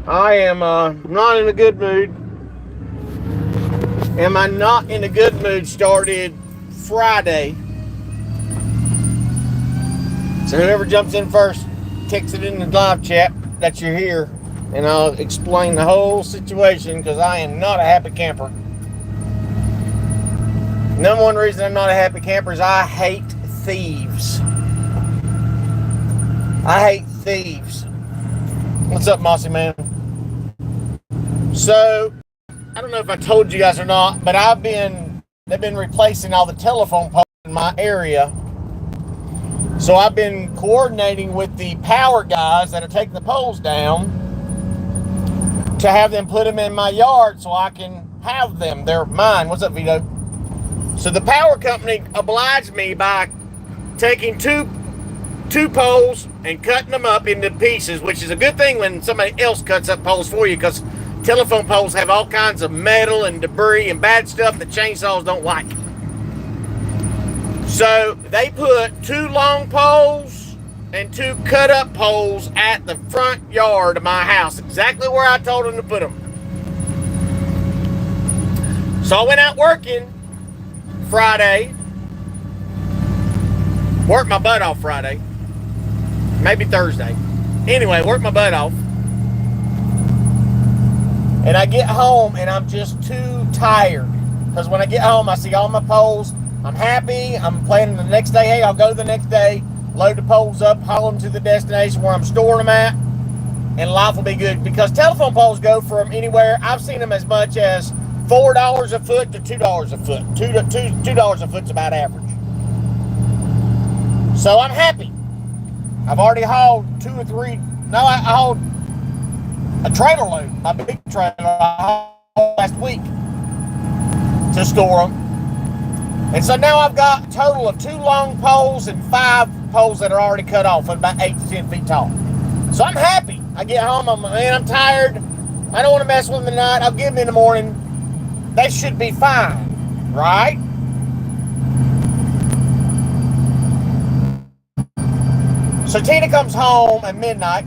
I am not in a good mood. Am I not in a good mood started Friday. So whoever jumps in first, text it in the live chat that you're here, and I'll explain the whole situation because I am not a happy camper. Number one reason I'm not a happy camper is I hate thieves. I hate thieves. What's up, Mossy Man? So, I don't know if I told you guys or not, but they've been replacing all the telephone poles in my area. So I've been coordinating with the power guys that are taking the poles down to have them put them in my yard so I can have them. They're mine. What's up, Vito? So the power company obliged me by taking two poles and cutting them up into pieces, which is a good thing when somebody else cuts up poles for you, because telephone poles have all kinds of metal and debris and bad stuff that chainsaws don't like. So they put two long poles and two cut up poles at the front yard of my house, exactly where I told them to put them. So I went out working Friday, worked my butt off Friday, maybe Thursday. Anyway, worked my butt off. And I get home and I'm just too tired. Because when I get home, I see all my poles. I'm happy. I'm planning the next day. Hey, I'll go the next day, load the poles up, haul them to the destination where I'm storing them at, and life will be good. Because telephone poles go from anywhere. I've seen them as much as $4 a foot to $2 a foot. $2 a foot's about average. So I'm happy. I've already hauled I hauled a trailer load, my big trailer, I hauled last week to store them. And so now I've got a total of 2 long poles and 5 poles that are already cut off, about 8 to 10 feet tall. So I'm happy. I get home, I'm tired. I don't want to mess with them tonight. I'll give them in the morning. They should be fine, right? So Tina comes home at midnight,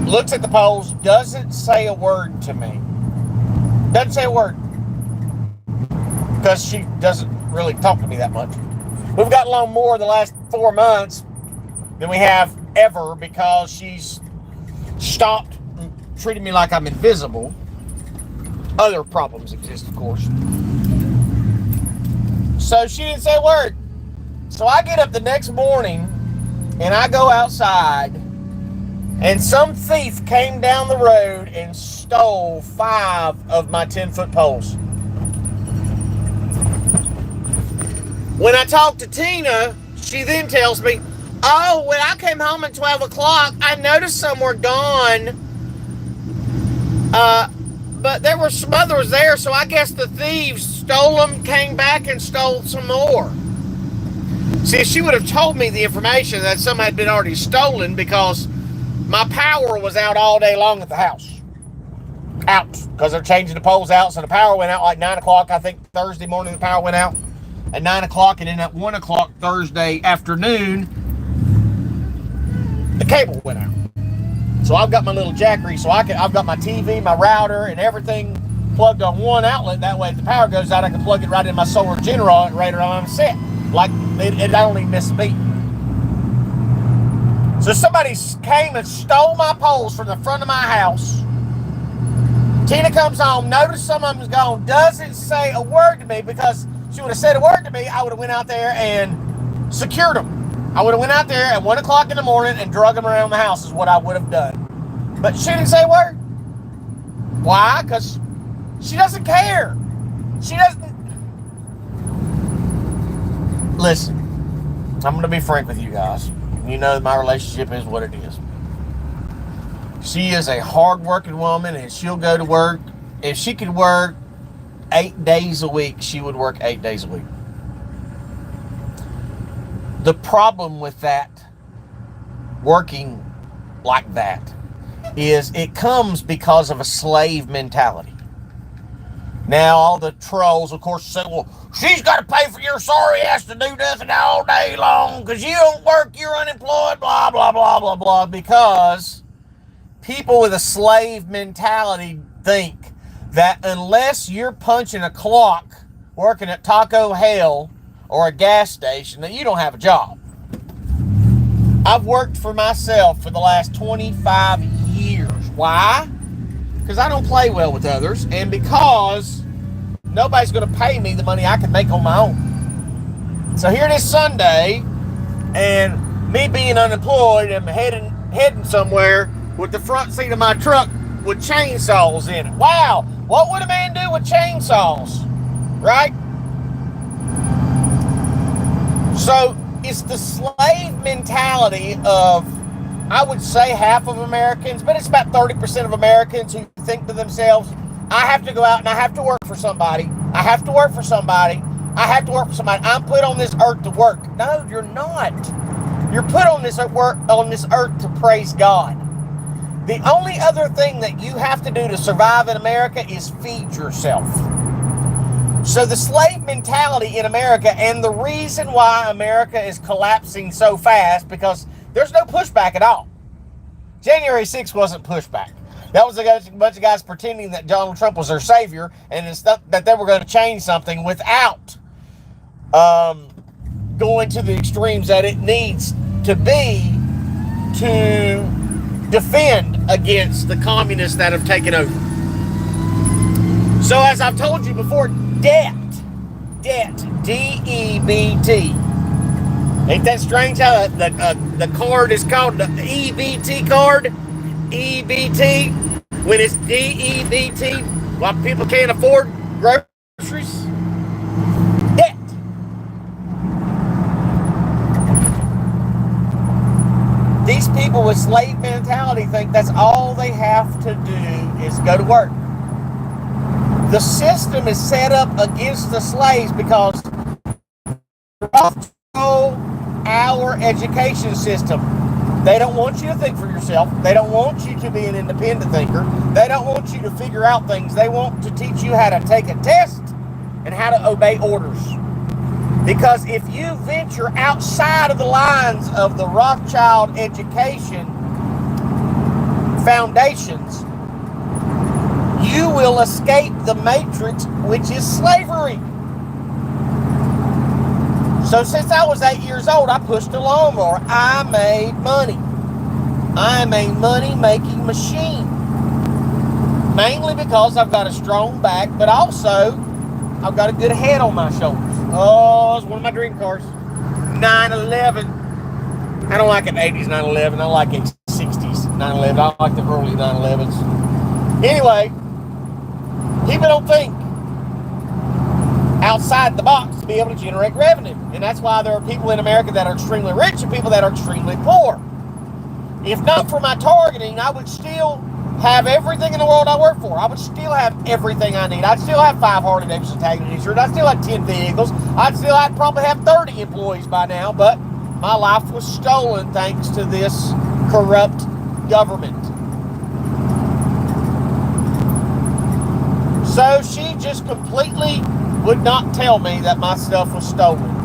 looks at the poles, doesn't say a word to me. Doesn't say a word. Because she doesn't really talk to me that much. We've gotten along more the last 4 months than we have ever, because she's stopped treating me like I'm invisible. Other problems exist, of course. So she didn't say a word. So I get up the next morning and I go outside, and some thief came down the road and stole 5 of my 10-foot poles. When I talk to Tina, she then tells me, oh, when I came home at 12 o'clock, I noticed some were gone. But there were some others there, so I guess the thieves stole them, came back and stole some more. See, if she would have told me the information that some had been already stolen, because my power was out all day long at the house. Out, because they're changing the poles out, so the power went out like 9 o'clock, I think Thursday morning the power went out. At 9 o'clock, and then at 1 o'clock Thursday afternoon, the cable went out. So I've got my little jackery, so I've got my TV, my router, and everything plugged on one outlet. That way, if the power goes out, I can plug it right in my solar generator on set. Like, it don't even miss a beat. So somebody came and stole my poles from the front of my house. Tina comes home, noticed some of them's gone, doesn't say a word to me, because she would have said a word to me, I would have went out there and secured them. I would have went out there at 1 o'clock in the morning and drug them around the house is what I would have done. But she didn't say a word. Why? Because she doesn't care. She doesn't. Listen, I'm going to be frank with you guys. You know my relationship is what it is. She is a hard-working woman, and she'll go to work. If she could work 8 days a week, she would work 8 days a week. The problem with that, working like that, is it comes because of a slave mentality. Now, all the trolls, of course, say, well, she's got to pay for your sorry ass to do nothing all day long because you don't work, you're unemployed, blah, blah, blah, blah, blah, because people with a slave mentality think that unless you're punching a clock working at Taco Hell or a gas station, that you don't have a job. I've worked for myself for the last 25 years. Why? Because I don't play well with others, and because nobody's going to pay me the money I can make on my own. So here it is Sunday, and me being unemployed, I'm heading somewhere with the front seat of my truck with chainsaws in it. Wow, what would a man do with chainsaws, right? So it's the slave mentality of, I would say, half of Americans, but it's about 30% of Americans who think to themselves, I have to go out and I have to work for somebody. I have to work for somebody. I have to work for somebody. I'm put on this earth to work. No, you're not. You're put on this earth to praise God. The only other thing that you have to do to survive in America is feed yourself. So the slave mentality in America, and the reason why America is collapsing so fast, because there's no pushback at all. January 6th wasn't pushback. That was a bunch of guys pretending that Donald Trump was their savior and that they were going to change something without going to the extremes that it needs to be to defend against the communists that have taken over. So as I've told you before, debt, D-E-B-T. Ain't that strange how the card is called the EBT card? EBT, when it's D-E-B-T, while people can't afford groceries? Debt. These people with slave mentality think that's all they have to do is go to work. The system is set up against the slaves because our education system. They don't want you to think for yourself. They don't want you to be an independent thinker. They don't want you to figure out things. They want to teach you how to take a test and how to obey orders. Because if you venture outside of the lines of the Rothschild education foundations, you will escape the matrix, which is slavery. So since I was 8 years old, I pushed a lawnmower. I made money. I'm a money-making machine. Mainly because I've got a strong back, but also I've got a good head on my shoulders. Oh, it's one of my dream cars. 911. I don't like an 80s 911. I like a 60s 911. I like the early 911s. Anyway, people don't think outside the box to be able to generate revenue. And that's why there are people in America that are extremely rich and people that are extremely poor. If not for my targeting, I would still have everything in the world I work for. I would still have everything I need. I'd still have 5 Harley-Davidson tagged insurance. I'd still have 10 vehicles. I'd probably have 30 employees by now, but my life was stolen thanks to this corrupt government. So she just completely would not tell me that my stuff was stolen.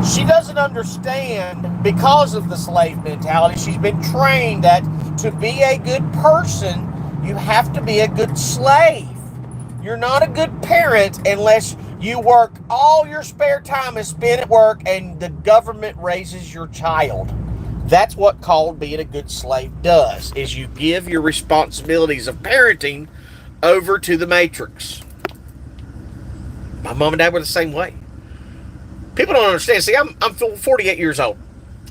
She doesn't understand because of the slave mentality. She's been trained that to be a good person, you have to be a good slave. You're not a good parent unless you work all your spare time is spent at work and the government raises your child. That's what called being a good slave does, is you give your responsibilities of parenting over to the matrix. My mom and dad were the same way. People don't understand. See, I'm 48 years old.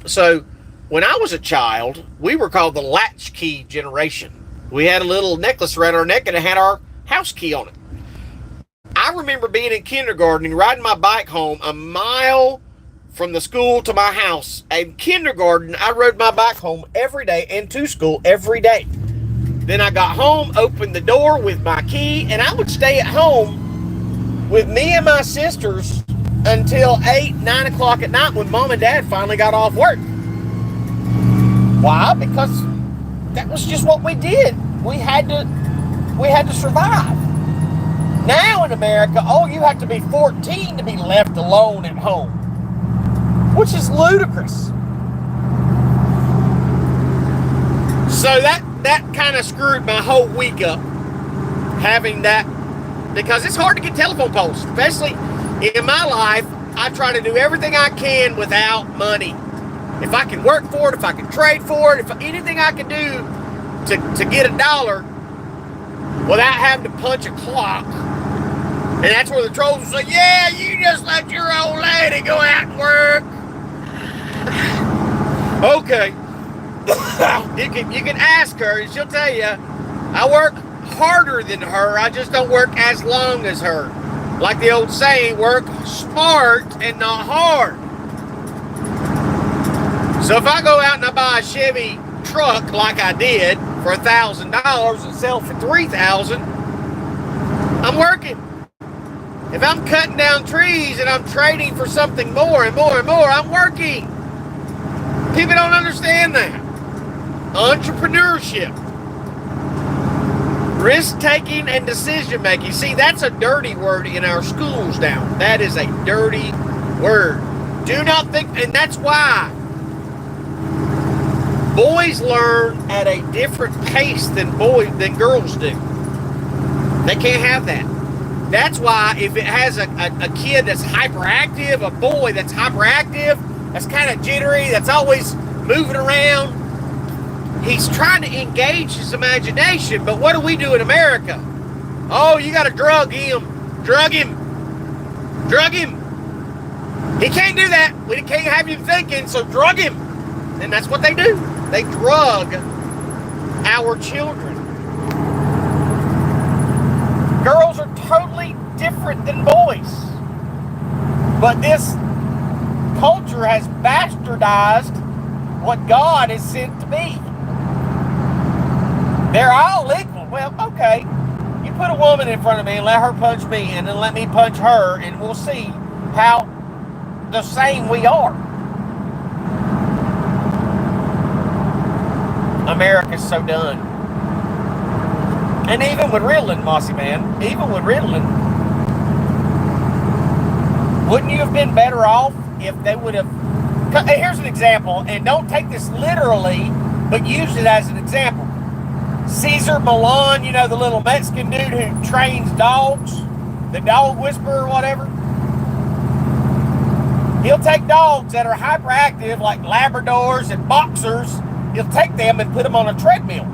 So when I was a child, we were called the latchkey generation. We had a little necklace around our neck and it had our house key on it. I remember being in kindergarten and riding my bike home a mile from the school to my house. In kindergarten, I rode my bike home every day and to school every day. Then I got home, opened the door with my key, and I would stay at home with me and my sisters until 8, 9 o'clock at night when mom and dad finally got off work. Why? Because that was just what we did. We had to survive. Now in America, you have to be 14 to be left alone at home, which is ludicrous. So that kind of screwed my whole week up, having that, because it's hard to get telephone poles, especially in my life. I try to do everything I can without money. If I can work for it, if I can trade for it, if anything I can do to get $1 without having to punch a clock. And that's where the trolls will say, yeah, you just let your old lady go out and work. Okay. You can ask her and she'll tell you, I work harder than her, I just don't work as long as her. Like the old saying, work smart and not hard. So if I go out and I buy a Chevy truck like I did for $1,000 and sell for $3,000, I'm working. If I'm cutting down trees and I'm trading for something more and more and more, I'm working. People don't understand that. Entrepreneurship, risk-taking, and decision-making. See, that's a dirty word in our schools now. That is a dirty word. Do not think, and that's why boys learn at a different pace than girls do. They can't have that. That's why if it has a kid that's hyperactive, a boy that's hyperactive, that's kind of jittery, that's always moving around, he's trying to engage his imagination. But what do we do in America? Oh, you got to drug him. Drug him. Drug him. He can't do that. We can't have him thinking, so drug him. And that's what they do. They drug our children. Girls are totally different than boys. But this culture has bastardized what God is sent to be. They're all equal. Well, okay. You put a woman in front of me and let her punch me and then let me punch her and we'll see how the same we are. America's so done. And even with Ritalin, Mossy Man, even with Ritalin, wouldn't you have been better off if they would have... Here's an example, and don't take this literally, but use it as an example. Cesar Millan, you know, the little Mexican dude who trains dogs, the dog whisperer or whatever. He'll take dogs that are hyperactive, like Labradors and boxers. He'll take them and put them on a treadmill.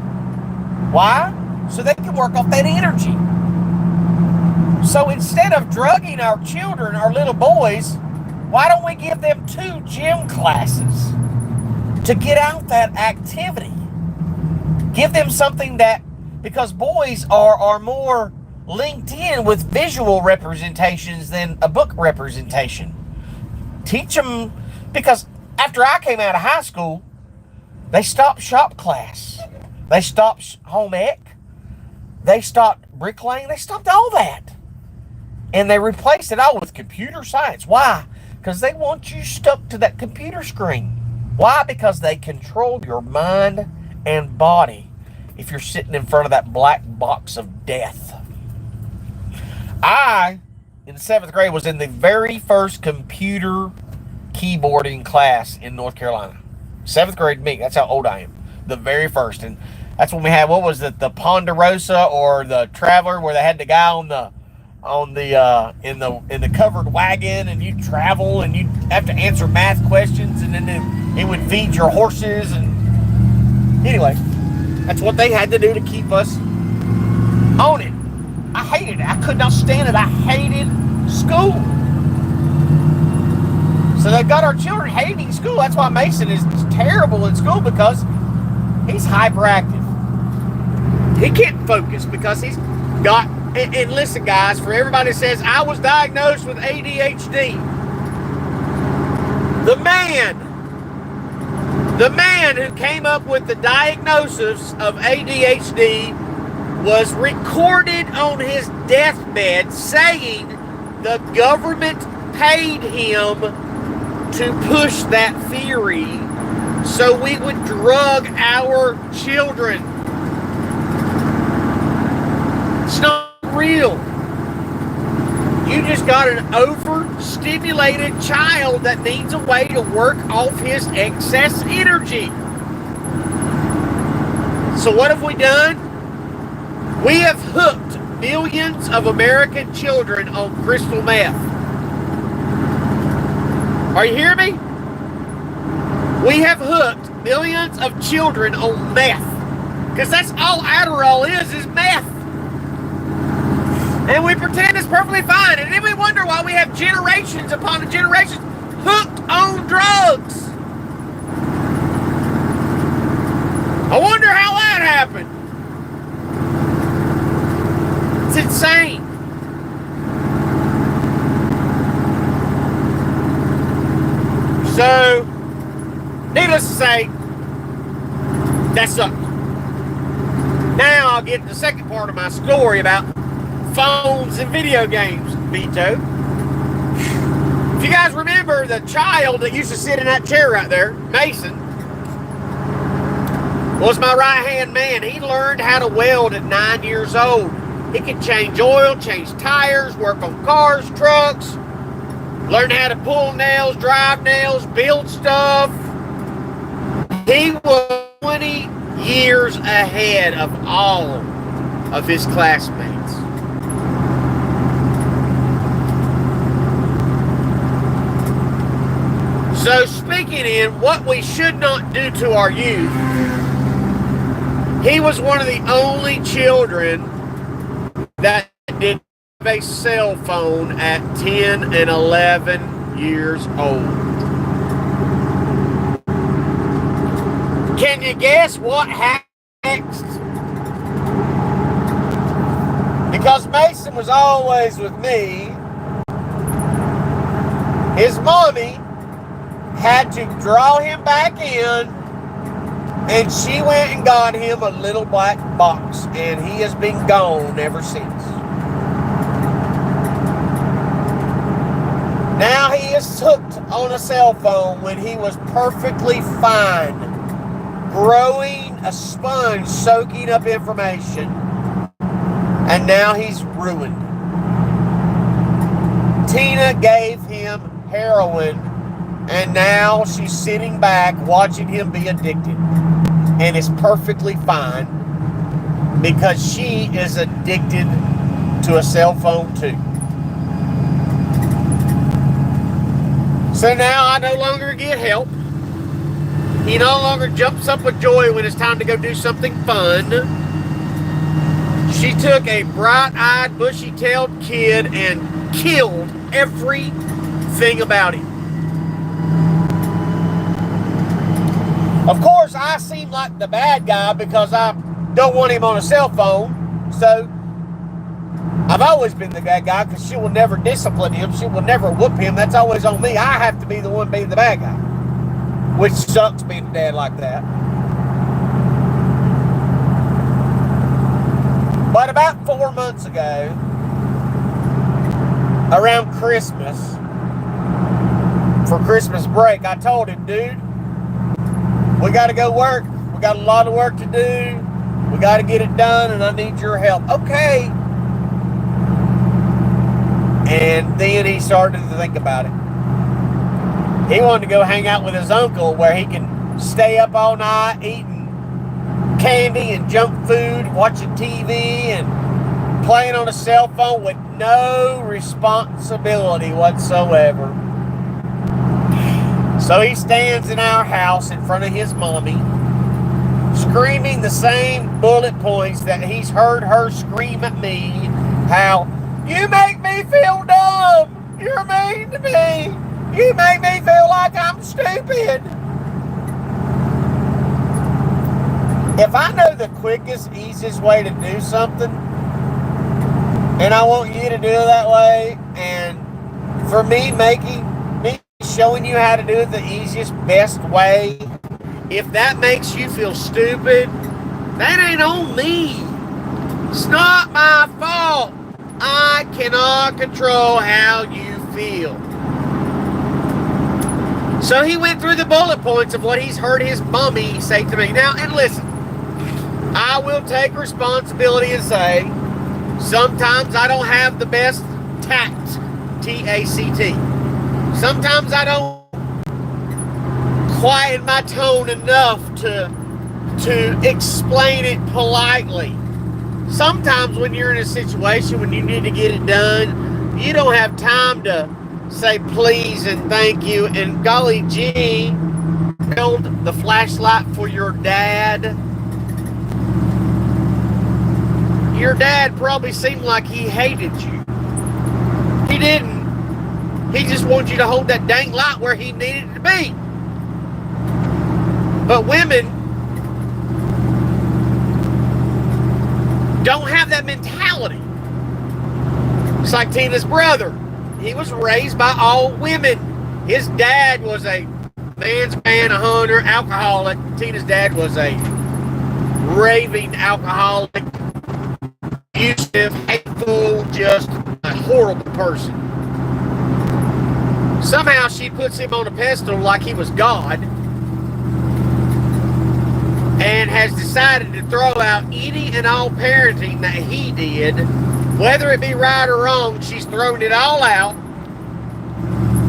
Why? So they can work off that energy. So instead of drugging our children, our little boys, why don't we give them 2 gym classes to get out that activity? Give them something that, because boys are more linked in with visual representations than a book representation. Teach them, because after I came out of high school, they stopped shop class. They stopped home ec. They stopped bricklaying. They stopped all that. And they replaced it all with computer science. Why? Because they want you stuck to that computer screen. Why? Because they control your mind and body if you're sitting in front of that black box of death. I, in the 7th grade, was in the very first computer keyboarding class in North Carolina. 7th grade me, that's how old I am. The very first. And that's when we had, what was it, the Ponderosa or the Traveler, where they had the guy in the covered wagon, and you travel and you have to answer math questions, and then it would feed your horses. And anyway, that's what they had to do to keep us on it. I hated it. I could not stand it. I hated school. So they got our children hating school. That's why Mason is terrible in school, because he's hyperactive. He can't focus because he's got... And listen, guys, for everybody that says, I was diagnosed with ADHD. The man who came up with the diagnosis of ADHD was recorded on his deathbed saying the government paid him to push that theory so we would drug our children. It's not real. You just got an overstimulated child that needs a way to work off his excess energy. So what have we done? We have hooked millions of American children on crystal meth. Are you hearing me? We have hooked millions of children on meth. Because that's all Adderall is meth. And we pretend it's perfectly fine. And then we wonder why we have generations upon generations hooked on drugs. I wonder how that happened. It's insane. So, needless to say, that sucked. Now I'll get to the second part of my story about phones and video games, Vito. If you guys remember the child that used to sit in that chair right there, Mason, was my right-hand man. He learned how to weld at 9 years old. He could change oil, change tires, work on cars, trucks, learn how to pull nails, drive nails, build stuff. He was 20 years ahead of all of his classmates. So speaking in what we should not do to our youth, he was one of the only children that did have a cell phone at 10 and 11 years old. Can you guess what happened next? Because Mason was always with me, his mommy had to draw him back in, and she went and got him a little black box, and he has been gone ever since. Now he is hooked on a cell phone when he was perfectly fine, growing a sponge, soaking up information, and now he's ruined. Tina gave him heroin, and now she's sitting back watching him be addicted, and is perfectly fine because she is addicted to a cell phone too. So now I no longer get help. He no longer jumps up with joy when it's time to go do something fun. She took a bright-eyed, bushy-tailed kid and killed everything about him. Of course, I seem like the bad guy because I don't want him on a cell phone. So I've always been the bad guy because she will never discipline him. She will never whoop him. That's always on me. I have to be the one being the bad guy, which sucks being a dad like that. But about 4 months ago, around Christmas, for Christmas break, I told him, dude, we got to go work. We got a lot of work to do. We got to get it done, and I need your help. Okay. And then he started to think about it. He wanted to go hang out with his uncle where he can stay up all night eating candy and junk food, watching TV, and playing on a cell phone with no responsibility whatsoever. So he stands in our house in front of his mommy, screaming the same bullet points that he's heard her scream at me. How, you make me feel dumb. You're mean to me. You make me feel like I'm stupid. If I know the quickest, easiest way to do something, and I want you to do it that way, and for me showing you how to do it the easiest, best way, if that makes you feel stupid, that ain't on me. It's not my fault. I cannot control how you feel. So he went through the bullet points of what he's heard his mommy say to me. Now, and listen, I will take responsibility and say, sometimes I don't have the best tact, T-A-C-T. Sometimes I don't quiet my tone enough to to explain it politely. Sometimes when you're in a situation when you need to get it done, you don't have time to say please and thank you and golly gee, held the flashlight for your dad. Your dad probably seemed like he hated you. He didn't. He just wanted you to hold that dang light where he needed it to be. But women don't have that mentality. It's like Tina's brother. He was raised by all women. His dad was a man's man, a hunter, alcoholic. Tina's dad was a raving alcoholic, abusive, hateful, just a horrible person. Somehow she puts him on a pedestal like he was God, and has decided to throw out any and all parenting that he did. Whether it be right or wrong, she's thrown it all out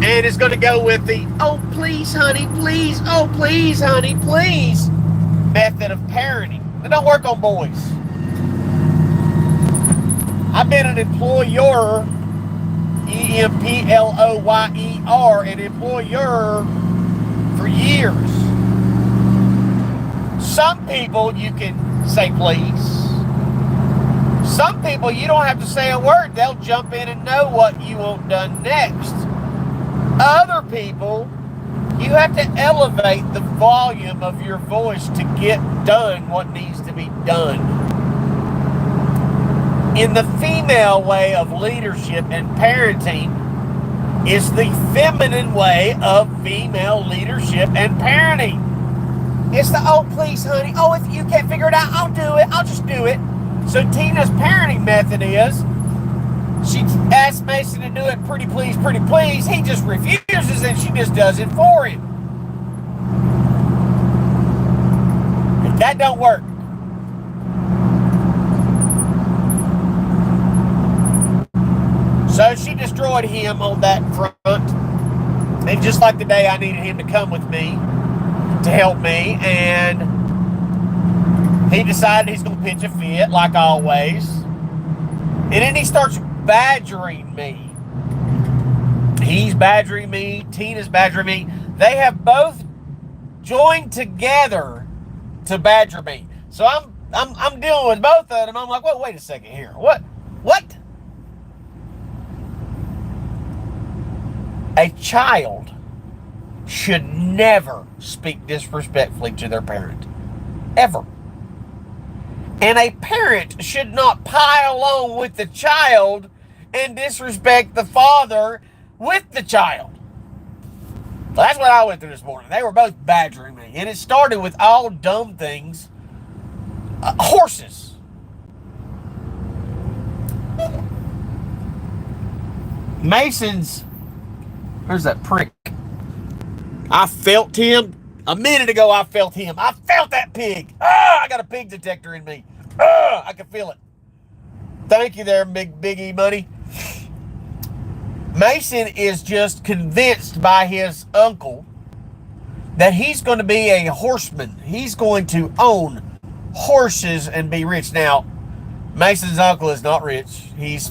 and is going to go with the, oh, please, honey, please, oh, please, honey, please method of parenting. That don't work on boys. I've been an employer, EMPLOYER, an employer for years. Some people you can say please. Some people you don't have to say a word. They'll jump in and know what you want done next. Other people, you have to elevate the volume of your voice to get done what needs to be done. In the female way of leadership and parenting is the feminine way of female leadership and parenting. It's the, oh, please, honey. Oh, if you can't figure it out, I'll do it. I'll just do it. So Tina's parenting method is, she asks Mason to do it, pretty please, pretty please. He just refuses and she just does it for him. That don't work. So she destroyed him on that front. And just like the day I needed him to come with me to help me, and he decided he's going to pitch a fit like always. And then he starts badgering me. He's badgering me. Tina's badgering me. They have both joined together to badger me. So I'm dealing with both of them. I'm like, well, wait a second here. What? A child should never speak disrespectfully to their parent. Ever. And a parent should not pile on with the child and disrespect the father with the child. Well, that's what I went through this morning. They were both badgering me. And it started with all dumb things. Horses. Mason's... Where's that prick? I felt him. A minute ago, I felt him. I felt that pig. I got a pig detector in me. I can feel it. Thank you there, Big E Money. Mason is just convinced by his uncle that he's going to be a horseman. He's going to own horses and be rich. Now, Mason's uncle is not rich. He's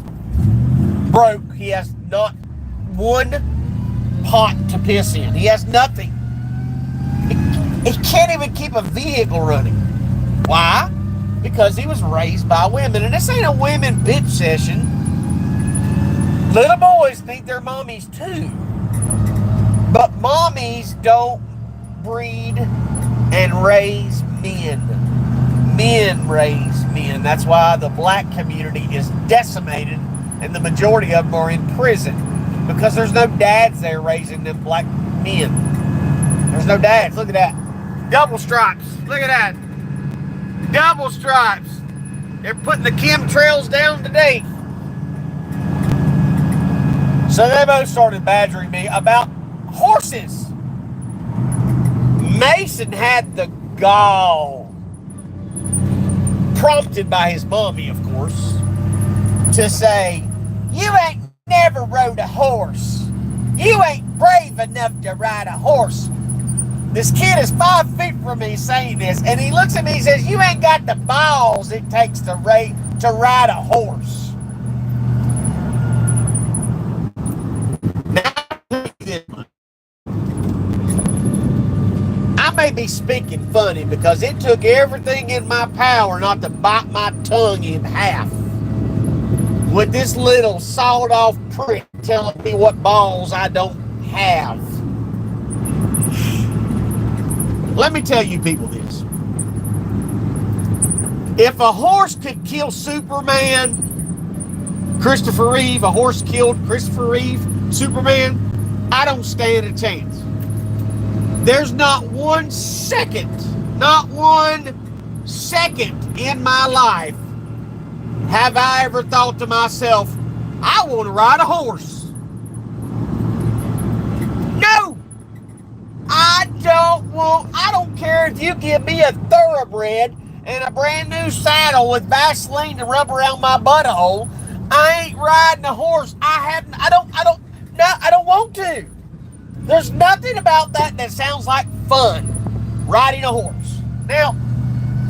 broke. He has not one pot to piss in. He has nothing. He can't even keep a vehicle running. Why? Because he was raised by women. And this ain't a women bitch session. Little boys think they're mommies too. But mommies don't breed and raise men. Men raise men. That's why the black community is decimated and the majority of them are in prison. Because there's no dads there raising them black men. There's no dads. Look at that. Double stripes. Look at that. Double stripes. They're putting the chemtrails down today. So they both started badgering me about horses. Mason had the gall, prompted by his mommy, of course, to say, you ain't never rode a horse. You ain't brave enough to ride a horse. This kid is 5 feet from me saying this, and he looks at me and says, "You ain't got the balls it takes to ride a horse." Now, I may be speaking funny because it took everything in my power not to bite my tongue in half with this little sawed-off prick telling me what balls I don't have. Let me tell you people this. If a horse could kill Superman, Christopher Reeve, a horse killed Christopher Reeve, Superman, I don't stand a chance. There's not 1 second in my life have I ever thought to myself, I want to ride a horse. No! I don't care if you give me a thoroughbred and a brand new saddle with Vaseline to rub around my butthole. I ain't riding a horse. I don't want to. There's nothing about that sounds like fun, riding a horse. Now,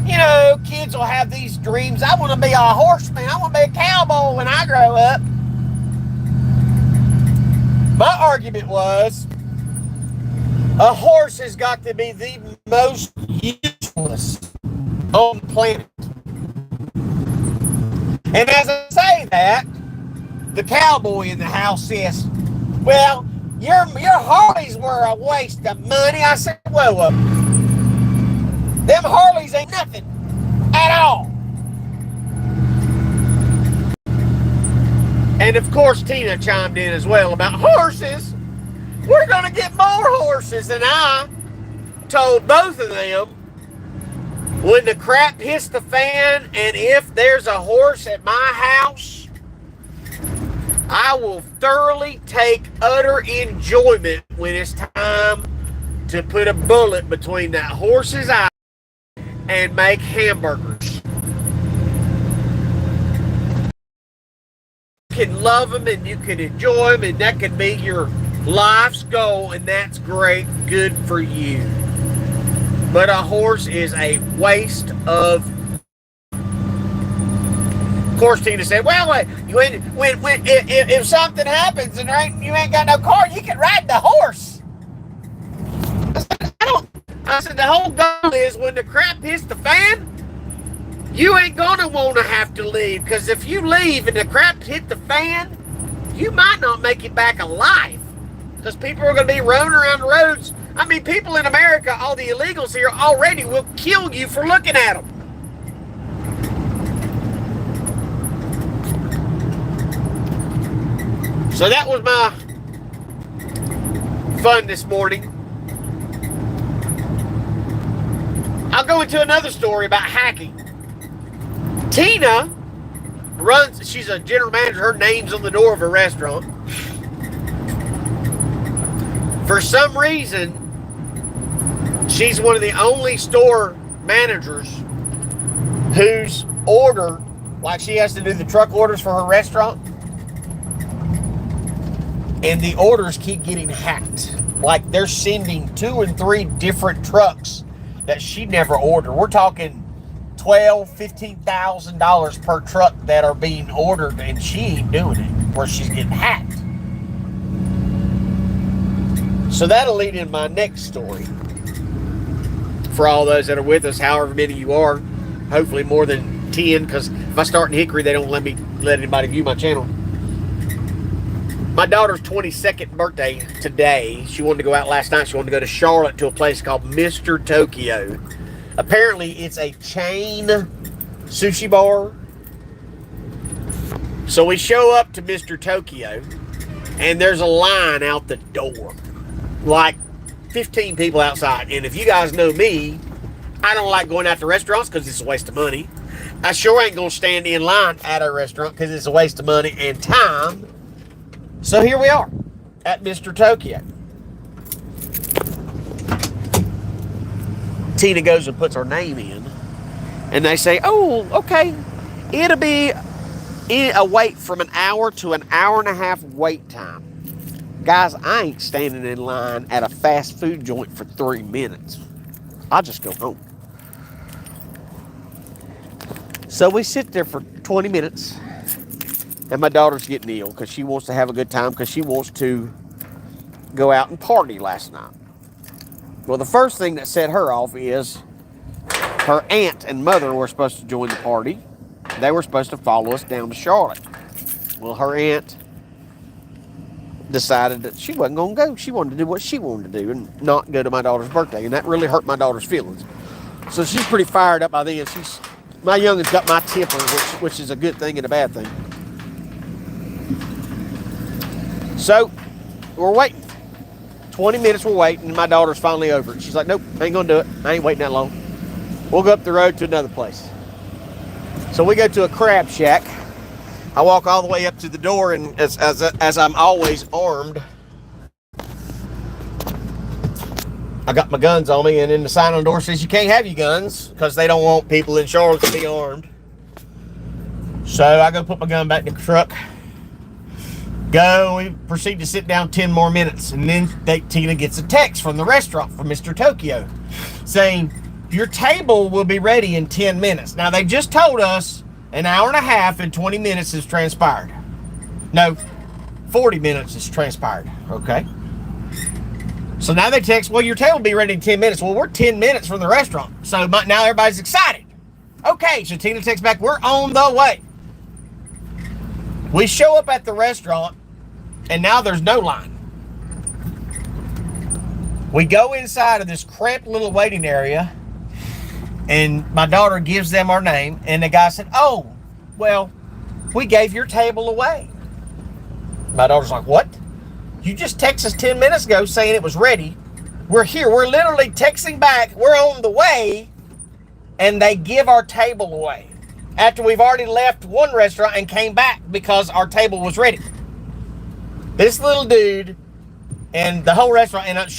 you know, kids will have these dreams. I want to be a horseman. I want to be a cowboy when I grow up. My argument was, a horse has got to be the most useless on the planet. And as I say that, the cowboy in the house says, "Well, your Harleys were a waste of money." I said, "Whoa. Them Harleys ain't nothing at all." And of course, Tina chimed in as well about horses. We're going to get more horses. And I told both of them, when the crap hits the fan, and if there's a horse at my house, I will thoroughly take utter enjoyment when it's time to put a bullet between that horse's eye and make hamburgers. You can love them and you can enjoy them, and that can be your life's goal, and that's great, good for you. But a horse is a waste of. Of course, Tina said, "Well, if something happens and you ain't got no car, you can ride the horse." I said, the whole goal is when the crap hits the fan, you ain't gonna want to have to leave, because if you leave and the crap hit the fan, you might not make it back alive, because people are going to be roaming around the roads. I mean, people in America, all the illegals here already will kill you for looking at them. So that was my fun this morning. I'll go into another story about hacking. Tina she's a general manager, her name's on the door of a restaurant. For some reason, she's one of the only store managers whose order, like she has to do the truck orders for her restaurant, and the orders keep getting hacked. Like they're sending 2 and 3 different trucks that she never ordered. We're talking $12,000, $15,000 per truck that are being ordered, and she ain't doing it, where she's getting hacked. So that'll lead in my next story. For all those that are with us, however many you are, hopefully more than 10, because if I start in Hickory, they don't let anybody view my channel. My daughter's 22nd birthday today. She wanted to go out last night. She wanted to go to Charlotte to a place called Mr. Tokyo. Apparently, it's a chain sushi bar. So we show up to Mr. Tokyo, and there's a line out the door. Like 15 people outside. And if you guys know me, I don't like going out to restaurants because it's a waste of money. I sure ain't going to stand in line at a restaurant because it's a waste of money and time. So here we are at Mr. Tokyo. Tina goes and puts her name in, and they say, "Oh, okay, it'll be a wait from an hour to an hour and a half wait time." Guys, I ain't standing in line at a fast food joint for 3 minutes. I'll just go home. So we sit there for 20 minutes, and my daughter's getting ill because she wants to have a good time because she wants to go out and party last night. Well, the first thing that set her off is her aunt and mother were supposed to join the party. They were supposed to follow us down to Charlotte. Well, her aunt decided that she wasn't going to go. She wanted to do what she wanted to do and not go to my daughter's birthday. And that really hurt my daughter's feelings. So she's pretty fired up by this. My youngest got my temper, which is a good thing and a bad thing. So we're waiting. 20 minutes we're waiting, and my daughter's finally over it. She's like, nope, I ain't going to do it. I ain't waiting that long. We'll go up the road to another place. So we go to a crab shack. I walk all the way up to the door, and as I'm always armed, I got my guns on me, and then the sign on the door says you can't have your guns because they don't want people in Charlotte to be armed. So I go put my gun back in the truck. We proceed to sit down 10 more minutes, and then Tina gets a text from the restaurant from Mr. Tokyo saying, your table will be ready in 10 minutes. Now, they just told us an hour and a half and 20 minutes has transpired. No, 40 minutes has transpired, okay? So now they text, well, your table will be ready in 10 minutes. Well, we're 10 minutes from the restaurant, so now everybody's excited. Okay, so Tina texts back, we're on the way. We show up at the restaurant, and now there's no line. We go inside of this cramped little waiting area, and my daughter gives them our name, and the guy said, oh, well, we gave your table away. My daughter's like, what? You just texted us 10 minutes ago saying it was ready. We're here. We're literally texting back. We're on the way, and they give our table away after we've already left one restaurant and came back because our table was ready. This little dude and the whole restaurant, and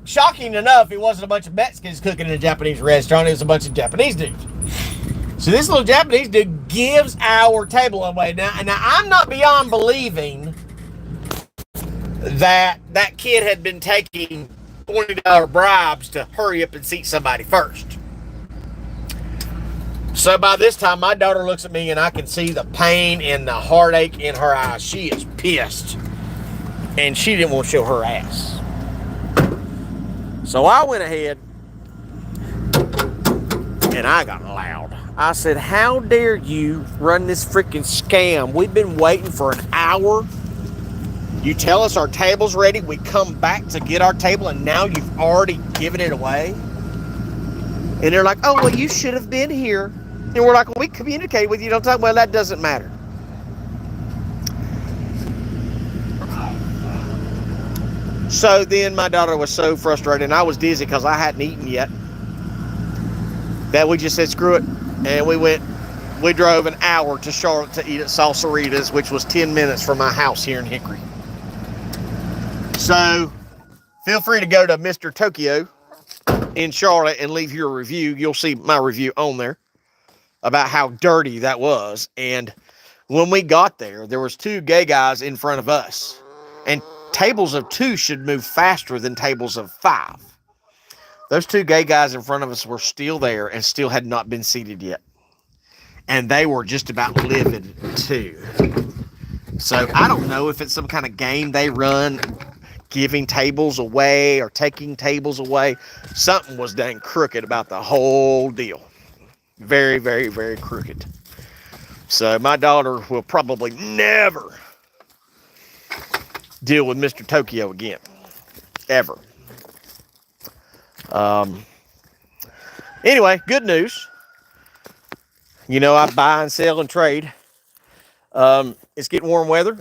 shocking enough, it wasn't a bunch of Mexicans cooking in a Japanese restaurant. It was a bunch of Japanese dudes. So this little Japanese dude gives our table away. Now I'm not beyond believing that kid had been taking $20 bribes to hurry up and seat somebody first. So by this time, my daughter looks at me, and I can see the pain and the heartache in her eyes. She is pissed, and she didn't want to show her ass. So I went ahead, and I got loud. I said, how dare you run this freaking scam? We've been waiting for an hour. You tell us our table's ready. We come back to get our table, and now you've already given it away. And they're like, oh, well, you should have been here. And we're like, well, we communicate with you. Don't talk. Well, that doesn't matter. So then my daughter was so frustrated, and I was dizzy because I hadn't eaten yet, that we just said, screw it. And we drove an hour to Charlotte to eat at Salsaritas, which was 10 minutes from my house here in Hickory. So feel free to go to Mr. Tokyo in Charlotte and leave your review. You'll see my review on there about how dirty that was. And when we got there, there was 2 gay guys in front of us, and tables of 2 should move faster than tables of 5. Those 2 gay guys in front of us were still there and still had not been seated yet, and they were just about livid too. So I don't know if it's some kind of game they run, giving tables away or taking tables away. Something was dang crooked about the whole deal. Very, very, very crooked. So my daughter will probably never deal with Mr. Tokyo again. Ever. Anyway, good news. You know, I buy and sell and trade. It's getting warm weather.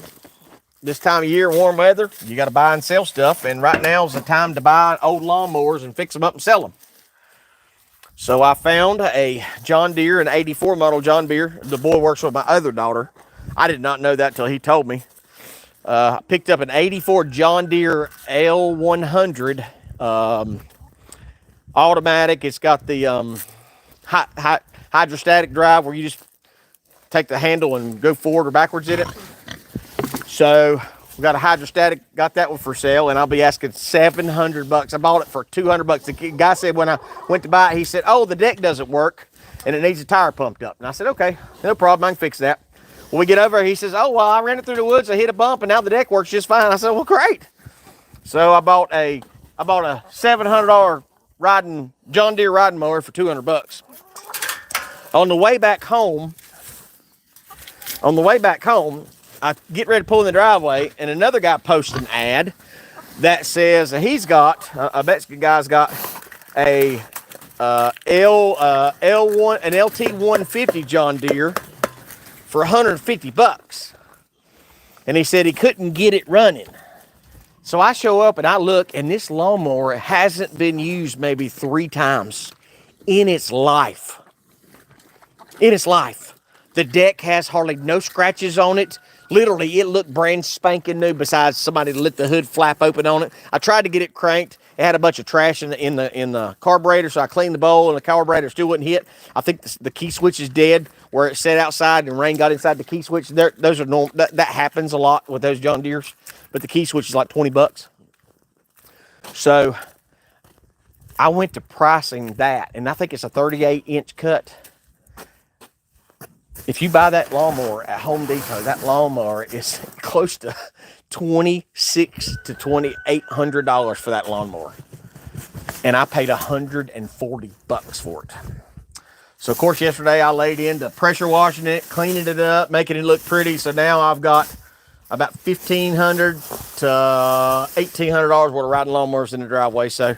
This time of year, warm weather, you got to buy and sell stuff. And right now is the time to buy old lawnmowers and fix them up and sell them. So I found a John Deere, an 84 model John Deere. The boy works with my other daughter. I did not know that till he told me. I picked up an 84 John Deere L100 automatic. It's got the hydrostatic drive where you just take the handle and go forward or backwards in it. So We got a hydrostatic, got that one for sale, and I'll be asking $700. I bought it for $200. The guy said when I went to buy it, he said, "Oh, the deck doesn't work and it needs a tire pumped up." And I said, "Okay, no problem, I can fix that." When we get over, he says, "Oh, well, I ran it through the woods, I hit a bump, and now the deck works just fine." I said, "Well, great." So I bought a $700 John Deere riding mower for $200. On the way back home, I get ready to pull in the driveway, and another guy posts an ad that says he's got, I bet the guy's got a L1, an LT 150 John Deere for $150. And he said he couldn't get it running. So I show up and I look, and this lawnmower hasn't been used maybe 3 times in its life. The deck has hardly no scratches on it. Literally, it looked brand spanking new besides somebody lit the hood flap open on it. I tried to get it cranked. It had a bunch of trash in the carburetor, so I cleaned the bowl, and the carburetor still wouldn't hit. I think the key switch is dead where it sat outside and rain got inside the key switch. Those are normal. That happens a lot with those John Deeres, but the key switch is like $20. So I went to pricing that, and I think it's a 38-inch cut. If you buy that lawnmower at Home Depot, that lawnmower is close to $2,600 to $2,800 for that lawnmower. And I paid $140 for it. So, of course, yesterday I laid into pressure washing it, cleaning it up, making it look pretty. So now I've got about $1,500 to $1,800 worth of riding lawnmowers in the driveway. So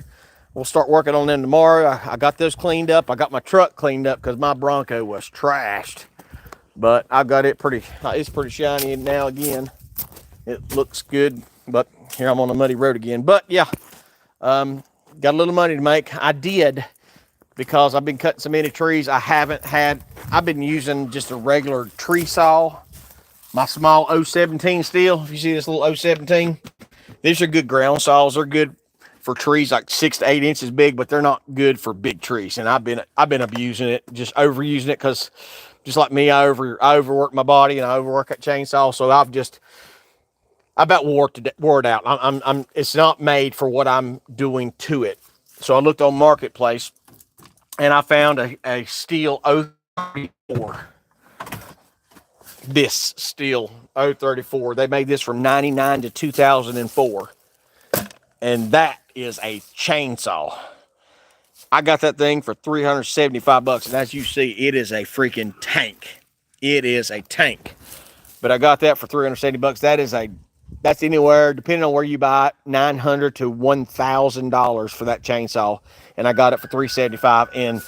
we'll start working on them tomorrow. I got those cleaned up. I got my truck cleaned up because my Bronco was trashed. But I've got it it's pretty shiny now again. It looks good, but here I'm on a muddy road again. But yeah, got a little money to make. I did, because I've been cutting so many trees. I've been using just a regular tree saw, my small 017 Stihl. If you see this little 017, these are good ground saws. They're good for trees like 6 to 8 inches big, but they're not good for big trees. And I've been abusing it, just overusing it, because just like me, I overwork my body and I overwork that chainsaw. So I about wore it out. It's not made for what I'm doing to it. So I looked on Marketplace and I found a Stihl 034. This Stihl 034. They made this from 99 to 2004. And that is a chainsaw. I got that thing for $375, and as you see, it is a freaking tank. It is a tank. But I got that for $370. That's anywhere, depending on where you buy it, $900 to $1,000 for that chainsaw. And I got it for $375. And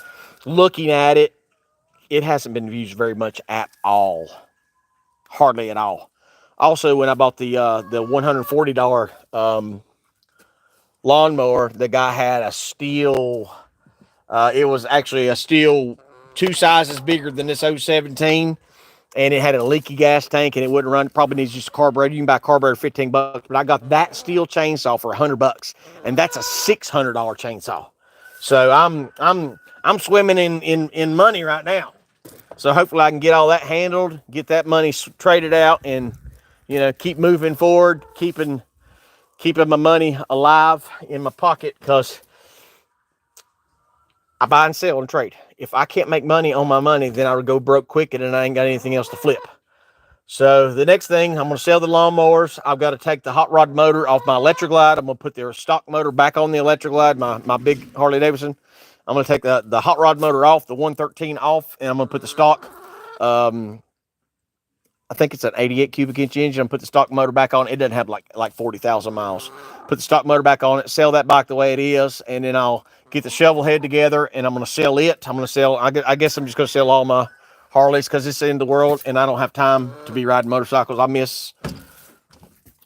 looking at it, it hasn't been used very much at all. Hardly at all. Also, when I bought the $140 lawnmower, the guy had a Stihl. It was actually a Stihl 2 sizes bigger than this 017, and it had a leaky gas tank, and it wouldn't run. Probably needs just a carburetor. You can buy a carburetor for $15, but I got that Stihl chainsaw for $100, and that's a $600 chainsaw. So I'm swimming in money right now. So hopefully I can get all that handled, get that money traded out, and keep moving forward, keeping my money alive in my pocket, because I buy and sell and trade. If I can't make money on my money, then I would go broke quick, and then I ain't got anything else to flip. So the next thing, I'm going to sell the lawnmowers. I've got to take the hot rod motor off my Electra Glide. I'm going to put their stock motor back on the Electra Glide, my big Harley Davidson. I'm going to take the hot rod motor off, the 113 off, and I'm going to put the stock, I think it's an 88 cubic inch engine. I'm put the stock motor back on. It doesn't have like 40,000 miles. Put the stock motor back on it, sell that bike the way it is, and then I'll get the shovel head together, and I'm going to sell it. I guess I'm just going to sell all my Harleys, because it's in the world, and I don't have time to be riding motorcycles.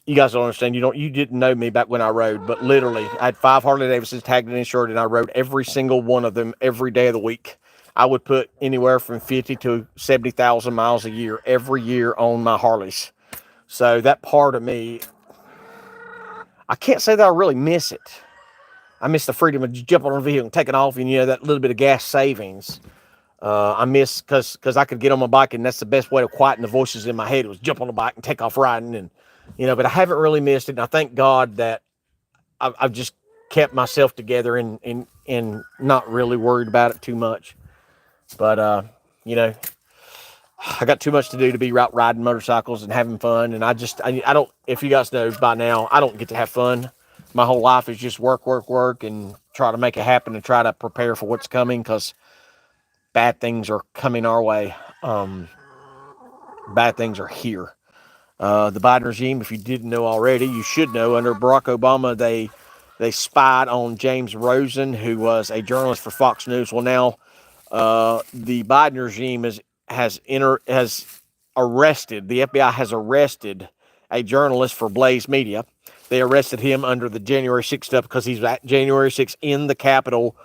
You guys don't understand. You didn't know me back when I rode, but literally, I had 5 Harley Davidsons tagged and insured, and I rode every single one of them every day of the week. I would put anywhere from 50 to 70,000 miles a year every year on my Harleys. So that part of me, I can't say that I really miss it. I miss the freedom of jumping on a vehicle and taking off, and that little bit of gas savings. I miss, because I could get on my bike, and that's the best way to quieten the voices in my head, was jump on the bike and take off riding. And But I haven't really missed it. And I thank God that I've just kept myself together and not really worried about it too much. But, I got too much to do to be out riding motorcycles and having fun. And I don't, if you guys know by now, I don't get to have fun. My whole life is just work, work, work, and try to make it happen and try to prepare for what's coming, because bad things are coming our way. Bad things are here. The Biden regime, if you didn't know already, you should know. Under Barack Obama, they spied on James Rosen, who was a journalist for Fox News. Well, now the Biden regime has arrested. The FBI has arrested a journalist for Blaze Media. They arrested him under the January 6th stuff because he's at January 6th in the Capitol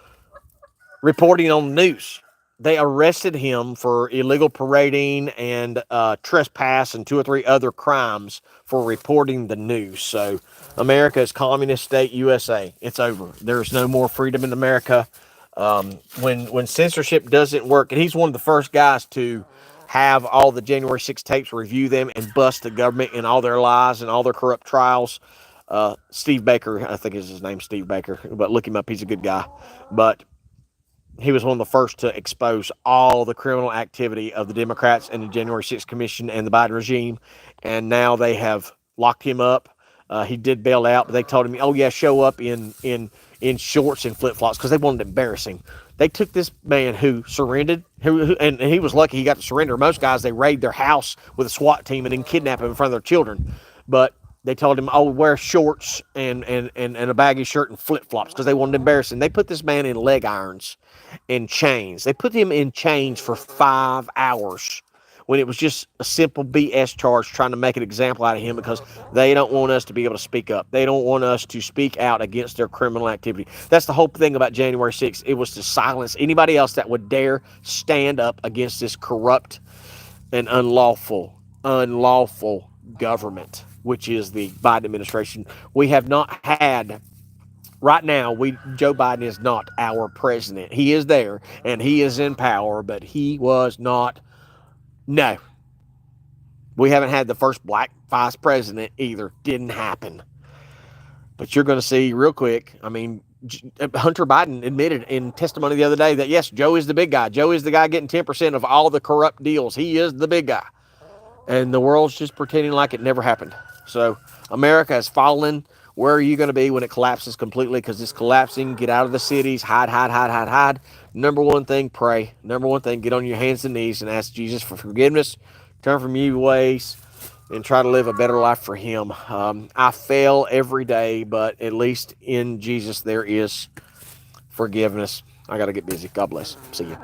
reporting on the news. They arrested him for illegal parading and trespass and 2 or 3 other crimes for reporting the news. So America is communist state USA. It's over. There's no more freedom in America. When censorship doesn't work, and he's one of the first guys to have all the January 6 tapes, review them, and bust the government and all their lies and all their corrupt trials. Steve Baker, I think is his name, Steve Baker, but look him up. He's a good guy. But he was one of the first to expose all the criminal activity of the Democrats and the January 6th Commission and the Biden regime. And now they have locked him up. He did bail out, but they told him, "Oh yeah, show up in shorts and flip flops," because they wanted to embarrass him. They took this man who surrendered, and he was lucky he got to surrender. Most guys, they raid their house with a SWAT team and then kidnap him in front of their children. But they told him, "Oh, wear shorts and a baggy shirt and flip flops," because they wanted to embarrass him. They put this man in leg irons and chains. They put him in chains for 5 hours when it was just a simple BS charge, trying to make an example out of him, because they don't want us to be able to speak up. They don't want us to speak out against their criminal activity. That's the whole thing about January 6th. It was to silence anybody else that would dare stand up against this corrupt and unlawful government, which is the Biden administration. We have not had... Right now, Joe Biden is not our president. He is there and he is in power, but he was not. No, we haven't had the first black vice president either. Didn't happen. But you're going to see real quick. I mean, Hunter Biden admitted in testimony the other day that, yes, Joe is the big guy. Joe is the guy getting 10% of all the corrupt deals. He is the big guy. And the world's just pretending like it never happened. So America has fallen. Where are you going to be when it collapses completely? Because it's collapsing. Get out of the cities. Hide. Number one thing, pray. Number one thing, get on your hands and knees and ask Jesus for forgiveness. Turn from your ways and try to live a better life for him. I fail every day, but at least in Jesus there is forgiveness. I got to get busy. God bless. See you.